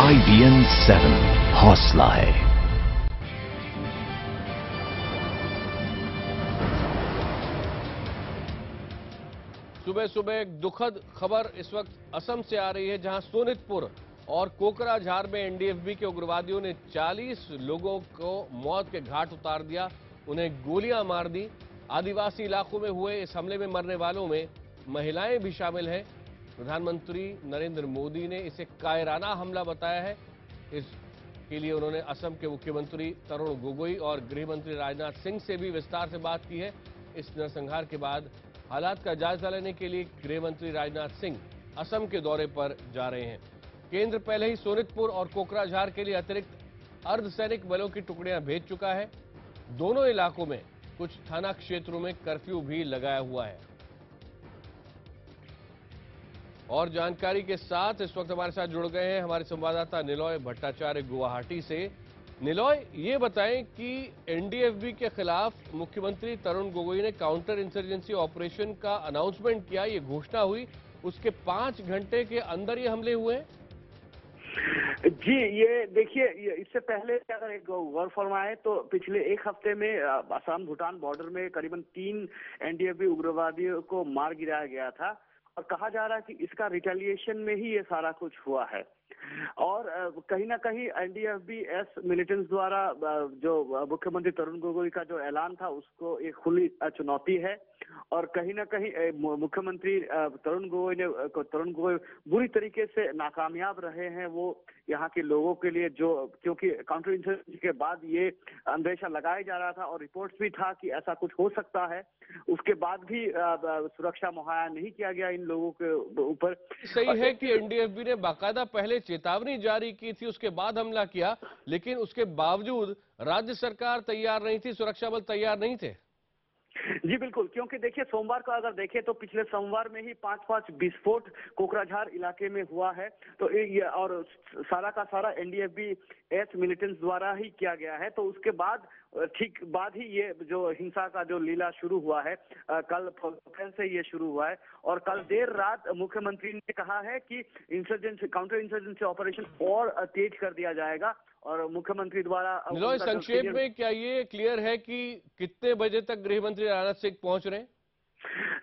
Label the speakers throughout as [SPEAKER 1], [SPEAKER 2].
[SPEAKER 1] IBN 7 हौसला है।
[SPEAKER 2] सुबह सुबह एक दुखद खबर इस वक्त असम से आ रही है, जहां सोनितपुर और कोकराझार में एनडीएफबी के उग्रवादियों ने 40 लोगों को मौत के घाट उतार दिया, उन्हें गोलियां मार दी। आदिवासी इलाकों में हुए इस हमले में मरने वालों में महिलाएं भी शामिल हैं। प्रधानमंत्री नरेंद्र मोदी ने इसे कायराना हमला बताया है। इसके लिए उन्होंने असम के मुख्यमंत्री तरुण गोगोई और गृह मंत्री राजनाथ सिंह से भी विस्तार से बात की है। इस नरसंहार के बाद हालात का जायजा लेने के लिए गृह मंत्री राजनाथ सिंह असम के दौरे पर जा रहे हैं। केंद्र पहले ही सोनितपुर और कोकराझार के लिए अतिरिक्त अर्धसैनिक बलों की टुकड़ियां भेज चुका है। दोनों इलाकों में कुछ थाना क्षेत्रों में कर्फ्यू भी लगाया हुआ है। और जानकारी के साथ इस वक्त हमारे साथ जुड़ गए हैं हमारे संवाददाता निलॉय भट्टाचार्य गुवाहाटी से। निलॉय, ये बताएं कि एनडीएफबी के खिलाफ मुख्यमंत्री तरुण गोगोई ने काउंटर इंसर्जेंसी ऑपरेशन का अनाउंसमेंट किया, ये घोषणा हुई, उसके 5 घंटे के अंदर ये हमले हुए हैं।
[SPEAKER 3] जी, ये देखिए, इससे पहले अगर एक गौर फरमाए तो पिछले एक हफ्ते में असम भूटान बॉर्डर में करीबन 3 एनडीएफबी उग्रवादियों को मार गिराया गया था और कहा जा रहा है कि इसका रिटेलिएशन में ही ये सारा कुछ हुआ है। और कहीं ना कहीं एनडीएफबी एस मिलिटेंट्स द्वारा जो मुख्यमंत्री तरुण गोगोई का जो ऐलान था उसको एक खुली चुनौती है। और कहीं ना कहीं मुख्यमंत्री तरुण गोगोई बुरी तरीके से नाकामयाब रहे हैं। वो यहाँ के लोगों के लिए जो, क्योंकि काउंटर इंसर्जेंसी के बाद ये अंदेशा लगाया जा रहा था और रिपोर्ट्स भी था कि ऐसा कुछ हो सकता है, उसके बाद भी सुरक्षा मुहैया नहीं किया गया इन लोगों के ऊपर।
[SPEAKER 2] सही है कि एनडीएफबी ने बाकायदा पहले चेतावनी जारी की थी, उसके बाद हमला किया, लेकिन उसके बावजूद राज्य सरकार तैयार नहीं थी, सुरक्षा बल तैयार नहीं थे।
[SPEAKER 3] जी बिल्कुल, क्योंकि देखिए सोमवार को अगर देखें तो पिछले सोमवार में ही 5 विस्फोट कोकराझार इलाके में हुआ है। तो ये और सारा का सारा एनडीएफबी एस मिलिटेंट्स द्वारा ही किया गया है। तो उसके बाद ठीक बाद ही ये जो हिंसा का जो लीला शुरू हुआ है, कल से ये शुरू हुआ है। और कल देर रात मुख्यमंत्री ने कहा है कि काउंटर इंसर्जेंसी ऑपरेशन और तेज कर दिया जाएगा। और मुख्यमंत्री द्वारा
[SPEAKER 2] संक्षेप में क्या ये क्लियर है कि कितने बजे तक गृह मंत्री राजनाथ सिंह पहुंच रहे हैं?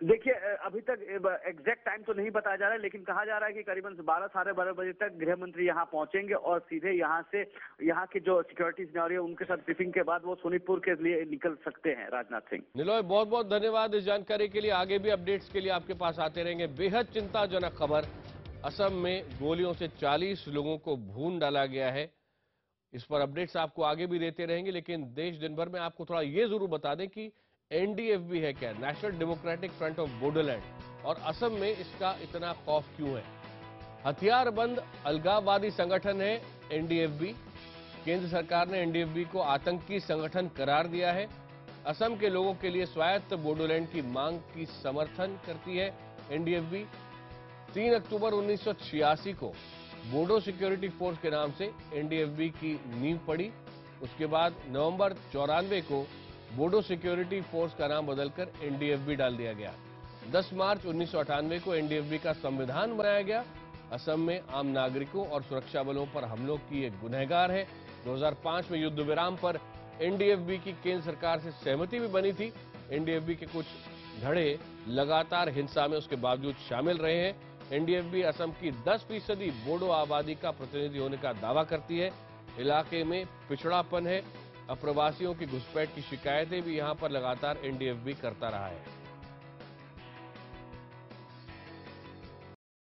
[SPEAKER 3] देखिए, अभी तक एग्जैक्ट टाइम तो नहीं बताया जा रहा है, लेकिन कहा जा रहा है कि करीबन 12 साढ़े 12 बजे तक गृह मंत्री यहां पहुंचेंगे और सीधे यहां से यहाँ की जो सिक्योरिटी सिनेरियो उनके साथ ब्रीफिंग के बाद वो सोनितपुर के लिए निकल सकते हैं। राजनाथ सिंह।
[SPEAKER 2] निलॉय, बहुत बहुत धन्यवाद इस जानकारी के लिए। आगे भी अपडेट्स के लिए आपके पास आते रहेंगे। बेहद चिंताजनक खबर, असम में गोलियों से 40 लोगों को भून डाला गया है। इस पर अपडेट्स आपको आगे भी देते रहेंगे, लेकिन देश दिन भर में आपको थोड़ा ये जरूर बता दें कि एनडीएफबी है क्या, national democratic front of Bodoland, और असम में इसका इतना खौफ क्यों है। हथियारबंद अलगाववादी संगठन है एनडीएफबी। केंद्र सरकार ने एनडीएफबी को आतंकी संगठन करार दिया है। असम के लोगों के लिए स्वायत्त बोडोलैंड की मांग की समर्थन करती है एनडीएफबी। 3 अक्टूबर 1986 को बोडो सिक्योरिटी फोर्स के नाम से एनडीएफबी की नींव पड़ी। उसके बाद नवंबर 94 को बोडो सिक्योरिटी फोर्स का नाम बदलकर एनडीएफबी डाल दिया गया। 10 मार्च 1998 को एनडीएफबी का संविधान बनाया गया। असम में आम नागरिकों और सुरक्षा बलों पर हमलों की एक गुनहगार है। 2005 में युद्ध विराम पर एनडीएफबी की केंद्र सरकार से सहमति भी बनी थी। एनडीएफबी के कुछ धड़े लगातार हिंसा में उसके बावजूद शामिल रहे हैं। एनडीएफबी असम की 10% बोडो आबादी का प्रतिनिधि होने का दावा करती है। इलाके में पिछड़ापन है, अप्रवासियों की घुसपैठ की शिकायतें भी यहां पर लगातार एनडीएफबी करता रहा है।